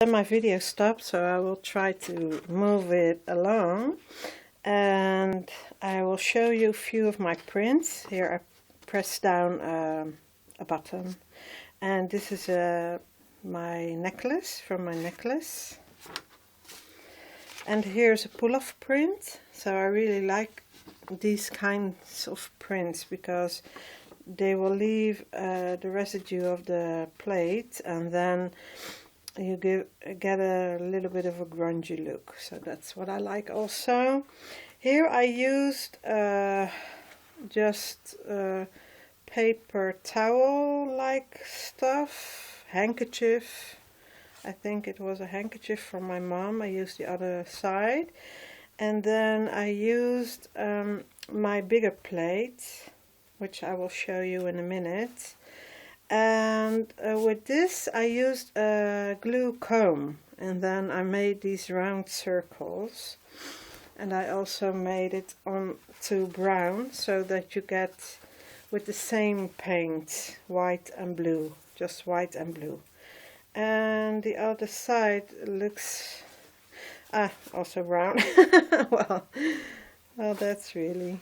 Then my video stopped, so I will try to move it along, and I will show you a few of my prints. Here I press down a button, and this is my necklace, from my necklace. And here's a pull-off print. So I really like these kinds of prints because they will leave the residue of the plate, and then you get a little bit of a grungy look. So that's what I like also. Here I used just paper towel like stuff, handkerchief. I think it was a handkerchief from my mom. I used the other side, and then I used my bigger plate, which I will show you in a minute. And with this I used a glue comb, and then I made these round circles, and I also made it on to brown, so that you get with the same paint, white and blue, just white and blue. And the other side looks also brown. well that's really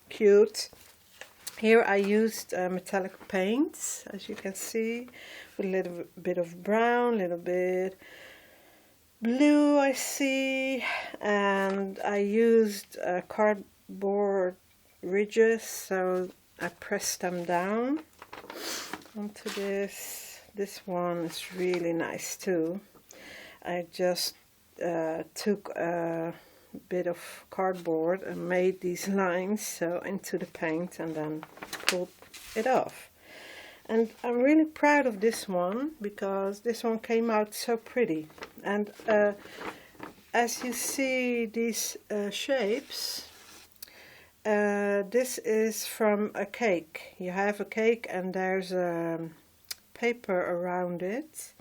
cute. Here I used metallic paints, as you can see, with a little bit of brown, a little bit blue I see, and I used cardboard ridges, so I pressed them down onto this. This one is really nice too. I just took a bit of cardboard and made these lines so into the paint, and then pulled it off. And I'm really proud of this one because this one came out so pretty. And as you see these shapes, this is from a cake. You have a cake and there's paper around it,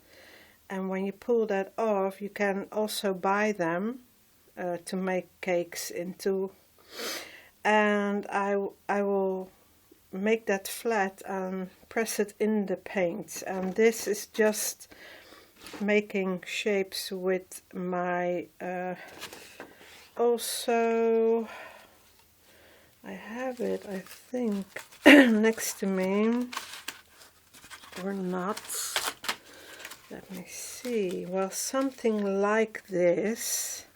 and when you pull that off you can also buy them to make cakes into, and I will make that flat and press it in the paint. And this is just making shapes with my also I have it, I think, next to me, or not. Let me see. Well, something like this.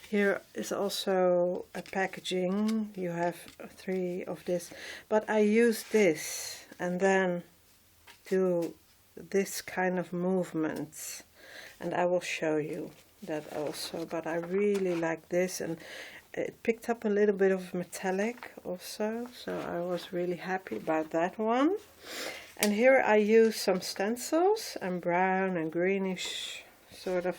Here is also a packaging. You have 3 of this, but I use this and then do this kind of movements, and I will show you that also. But I really like this, and it picked up a little bit of metallic also, so I was really happy about that one. And here I use some stencils, and brown and greenish sort of.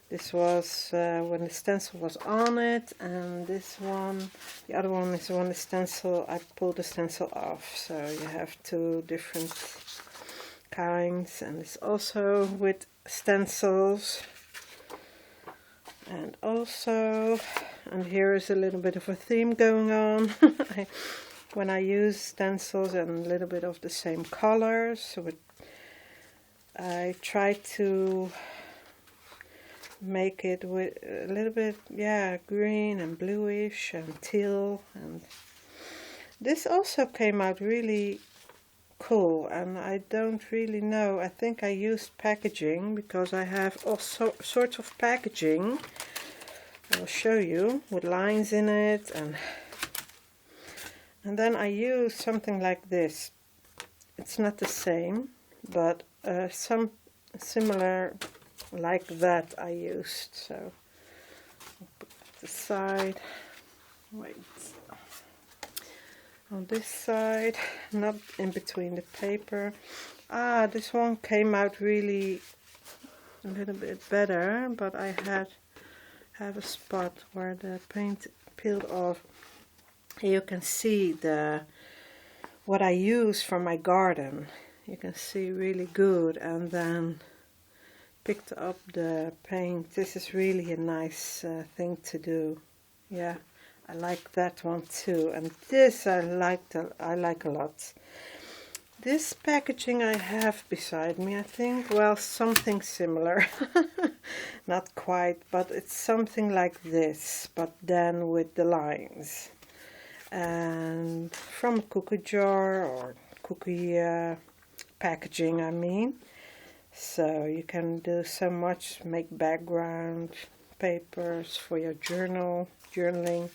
This was when the stencil was on it, and this one, the other one is when the stencil, I pulled the stencil off. So you have 2 different kinds, and it's also with stencils. And also, and here is a little bit of a theme going on. When I use stencils and a little bit of the same colors, so I try to make it with a little bit, green and bluish and teal. And this also came out really cool, and I don't really know, I think I used packaging because I have all sorts of packaging. I will show you with lines in it, and then I use something like this. It's not the same, but some similar like that I used. So I'll put the side, wait, on this side, not in between the paper. This one came out really a little bit better, but I have a spot where the paint peeled off. Here you can see what I use from my garden. You can see really good, and then picked up the paint. This is really a nice thing to do. Yeah, I like that one too, and this I like a lot. This packaging I have beside me, I think. Well, something similar. Not quite, but it's something like this, but then with the lines. And from a cookie jar or cookie packaging, I mean. So you can do so much, make background papers for your journaling.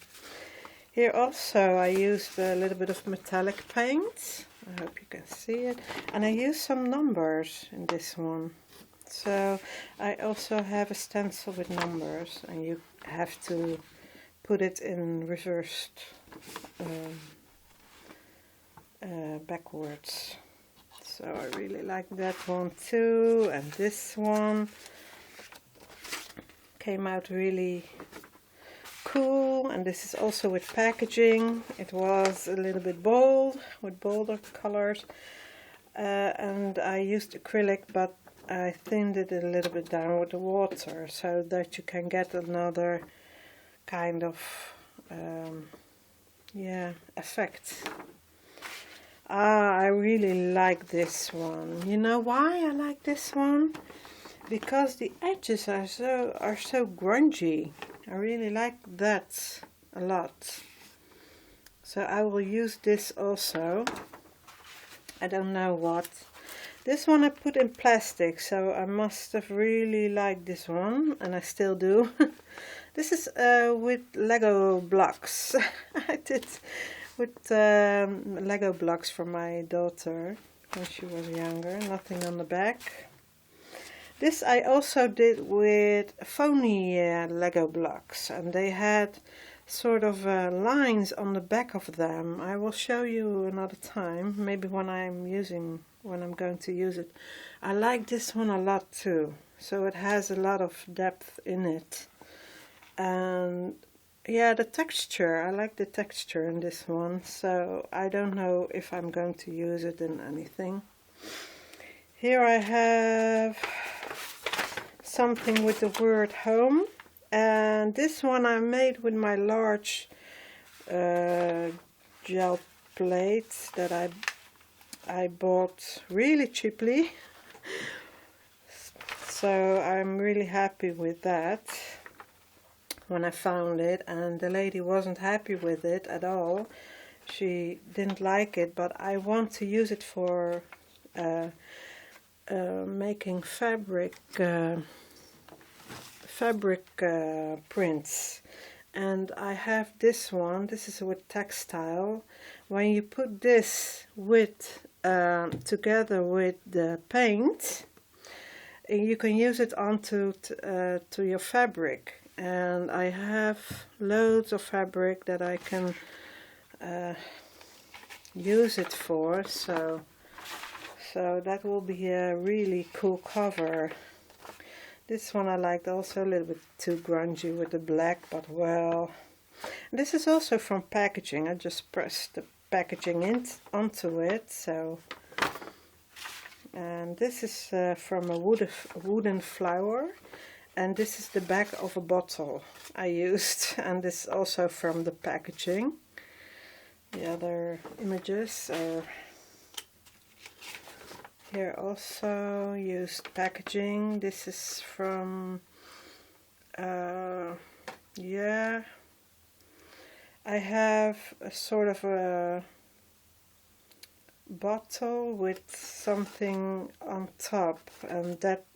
Here also I used a little bit of metallic paint. I hope you can see it. And I used some numbers in this one. So I also have a stencil with numbers, and you have to put it in reversed backwards. So I really like that one too. And this one came out really cool, and this is also with packaging. It was a little bit bold, with bolder colors, and I used acrylic, but I thinned it a little bit down with the water so that you can get another kind of effect. I really like this one. You know why I like this one? Because the edges are so grungy. I really like that a lot. So I will use this also. I don't know what. This one I put in plastic, so I must have really liked this one, and I still do. This is with Lego blocks. I did with Lego blocks for my daughter when she was younger. Nothing on the back. This I also did with phony Lego blocks, and they had sort of lines on the back of them. I will show you another time, maybe when I'm going to use it. I like this one a lot too, so it has a lot of depth in it. And yeah, the texture, I like the texture in this one, so I don't know if I'm going to use it in anything. Here I have something with the word home, and this one I made with my large gel plates that I bought really cheaply. So I'm really happy with that when I found it, and the lady wasn't happy with it at all. She didn't like it, but I want to use it for making fabric prints. And I have this one. This is with textile. When you put this with together with the paint, you can use it onto to your fabric. And I have loads of fabric that I can use it for. So that will be a really cool cover. This one I liked, also a little bit too grungy with the black, but well. This is also from packaging. I just pressed the packaging onto it. So, and this is from a wooden flower, and this is the back of a bottle I used, and this is also from the packaging. The other images are here also, used packaging. This is from, yeah, I have a sort of a bottle with something on top, and that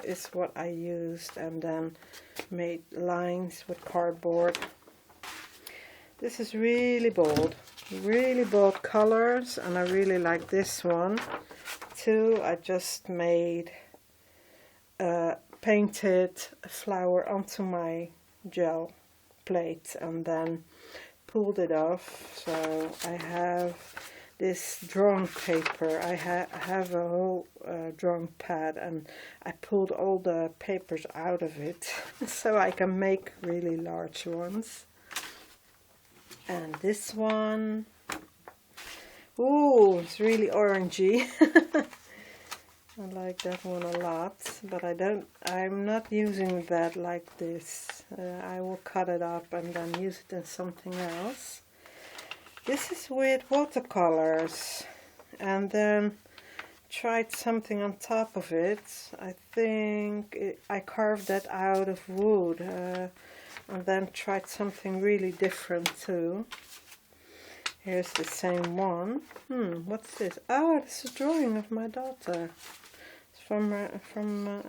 is what I used, and then made lines with cardboard. This is really bold colors, and I really like this one too. I just made painted a flower onto my gel plate and then pulled it off. So I have this drawing paper. I have a whole drawing pad, and I pulled all the papers out of it so I can make really large ones. And this one, ooh, it's really orangey. I like that one a lot, but I'm not using that like this. I will cut it up and then use it in something else. This is with watercolors. and then tried something on top of it. I think I carved that out of wood, and then tried something really different too. Here's the same one. What's this? Oh, this is a drawing of my daughter. It's from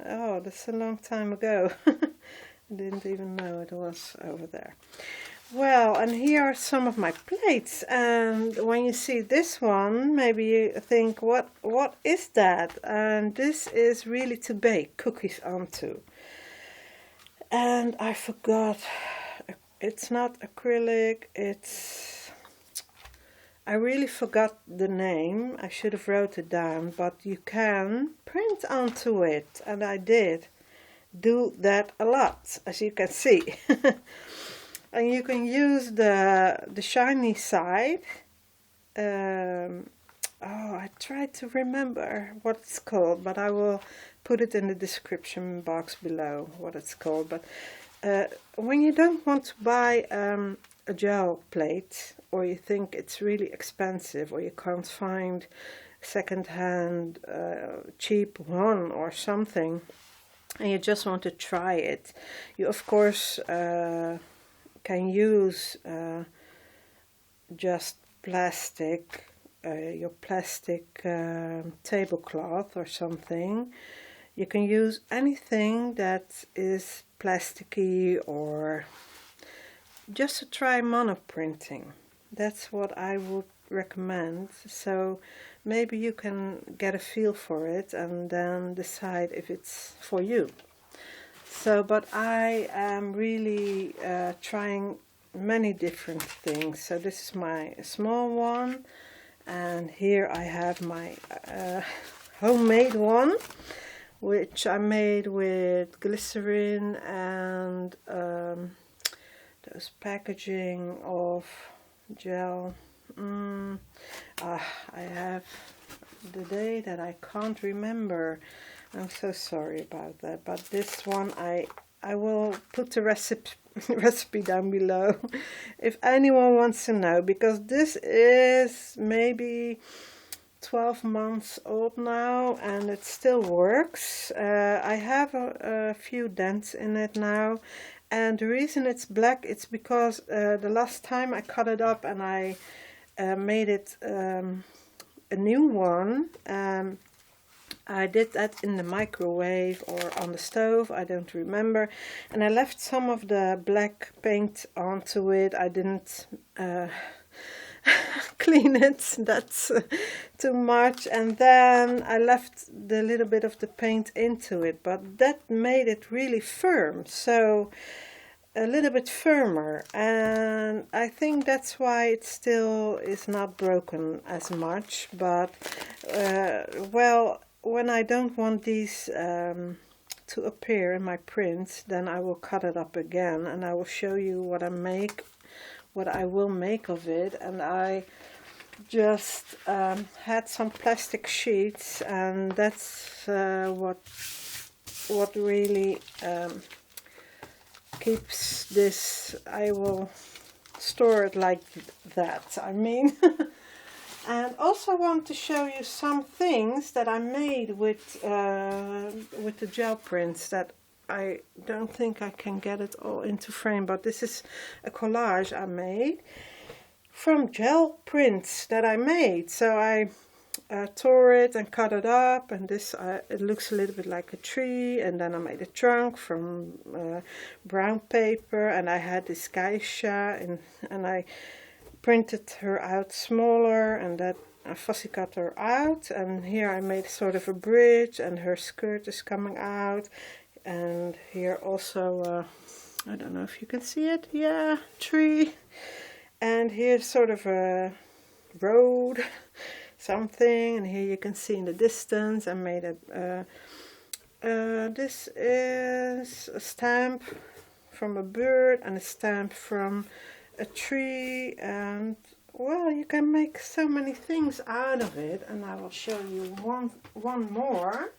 oh, that's a long time ago. I didn't even know it was over there. Well, and here are some of my plates, and when you see this one, maybe you think, what is that? And this is really to bake cookies onto. And I forgot, it's not acrylic, I really forgot the name. I should have wrote it down, but you can print onto it, and I did do that a lot, as you can see. And you can use the shiny side. Oh, I tried to remember what it's called, but I will put it in the description box below what it's called. But when you don't want to buy a gel plate, or you think it's really expensive, or you can't find second-hand cheap one or something, and you just want to try it, you of course can use just plastic, your plastic tablecloth or something. You can use anything that is plasticky, or just to try monoprinting. That's what I would recommend. So maybe you can get a feel for it and then decide if it's for you. So, but I am really trying many different things. So this is my small one, and here I have my homemade one, which I made with glycerine and those packaging of gel. I have the day that I can't remember. I'm so sorry about that, but this one I will put the recipe down below if anyone wants to know, because this is maybe 12 months old now and it still works. I have a few dents in it now, and the reason it's black, it's because the last time I cut it up and I made it a new one. I did that in the microwave or on the stove, I don't remember, and I left some of the black paint onto it. I didn't clean it, that's too much, and then I left the little bit of the paint into it, but that made it really firm, so a little bit firmer, and I think that's why it still is not broken as much. But well, when I don't want these to appear in my prints, then I will cut it up again, and I will show you what I will make of it. And I just had some plastic sheets, and that's what really keeps this. I will store it like that, I mean. And also want to show you some things that I made with the gel prints that I don't think I can get it all into frame, but this is a collage I made from gel prints that I made. So I tore it and cut it up, and this it looks a little bit like a tree, and then I made a trunk from brown paper, and I had this geisha, and I printed her out smaller, and that I fussy cut her out, and here I made sort of a bridge, and her skirt is coming out, and here also I don't know if you can see it, yeah, tree, and here's sort of a road something, and here you can see in the distance I made a this is a stamp from a bird and a stamp from a tree, and well, you can make so many things out of it, and I will show you one more.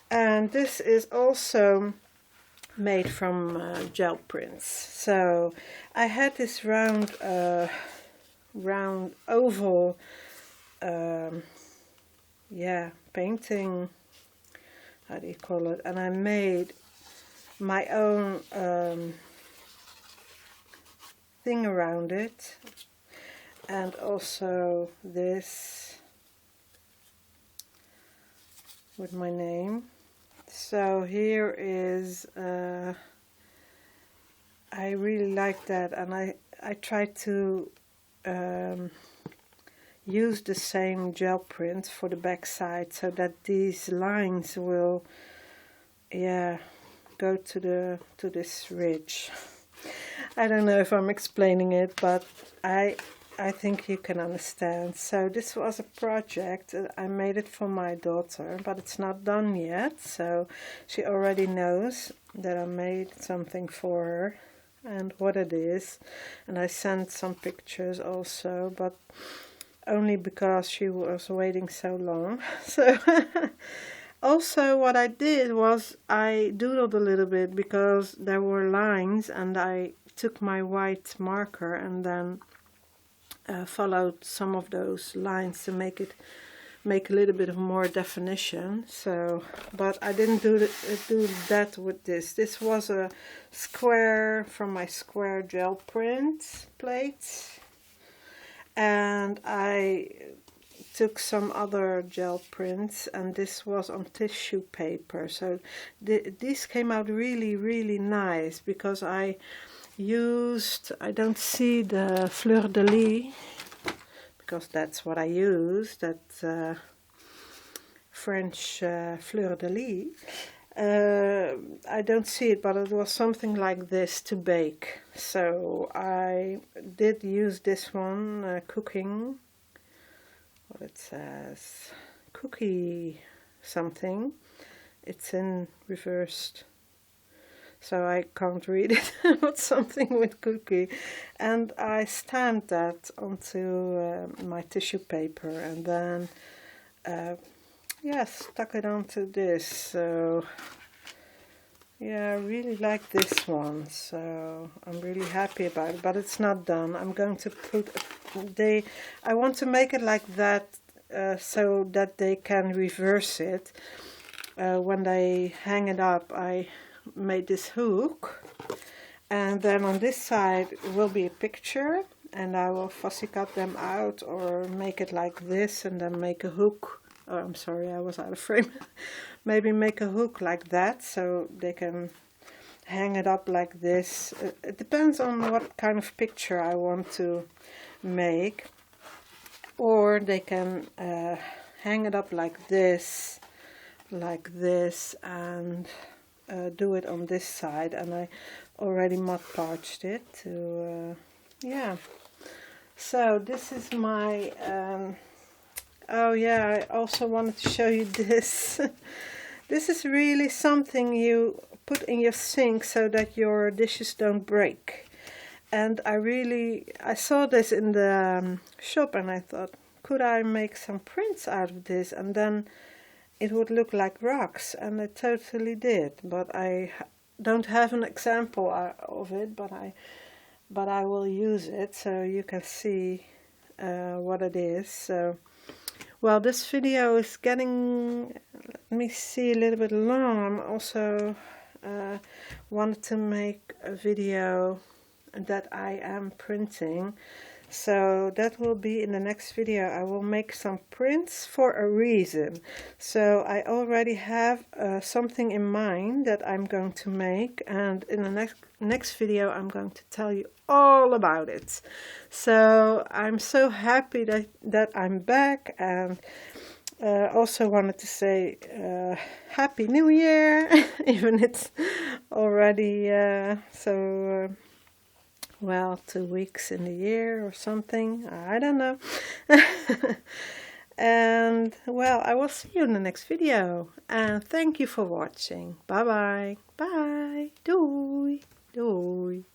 And this is also made from gel prints. So I had this round oval yeah, painting, how do you call it, and I made my own thing around it, and also this with my name. So here is I really like that, and I try to use the same gel print for the back side, so that these lines will, yeah, go to this ridge. I don't know if I'm explaining it, but I think you can understand. So this was a project. I made it for my daughter, but it's not done yet, so she already knows that I made something for her and what it is. And I sent some pictures also, but only because she was waiting so long. So also what I did was I doodled a little bit, because there were lines, and I took my white marker and then followed some of those lines to make a little bit of more definition. So, but I didn't do that with this. This was a square from my square gel print plate, and I took some other gel prints, and this was on tissue paper. So these came out really nice, because I don't see the fleur de lis, because that's what I used, that French fleur de lis. I don't see it, but it was something like this to bake. So I did use this one, cooking, what it says, cookie something. It's in reversed, so I can't read it, but something with cookie. And I stamped that onto my tissue paper, and then yeah, stuck it onto this. So yeah, I really like this one, so I'm really happy about it, but it's not done. I'm going to put I want to make it like that, so that they can reverse it when they hang it up. I made this hook, and then on this side will be a picture, and I will fussy cut them out, or make it like this and then make a hook. Oh, I'm sorry, I was out of frame. Maybe make a hook like that, so they can hang it up like this. It depends on what kind of picture I want to make, or they can hang it up like this, and do it on this side. And I already mud parched it to yeah. So this is my oh yeah, I also wanted to show you this. This is really something you put in your sink so that your dishes don't break. And I saw this in the shop, and I thought, could I make some prints out of this, and then it would look like rocks, and it totally did. But I don't have an example of it, but I will use it so you can see what it is. So, well, this video is getting, let me see, a little bit long. I'm also wanted to make a video that I am printing, so that will be in the next video. I will make some prints for a reason. So I already have something in mind that I'm going to make, and in the next video I'm going to tell you all about it. So I'm so happy that I'm back, and also wanted to say Happy New Year, even it's already well, 2 weeks in the year or something, I don't know. And well, I will see you in the next video, and thank you for watching. Bye bye. Bye. Doei. Doei.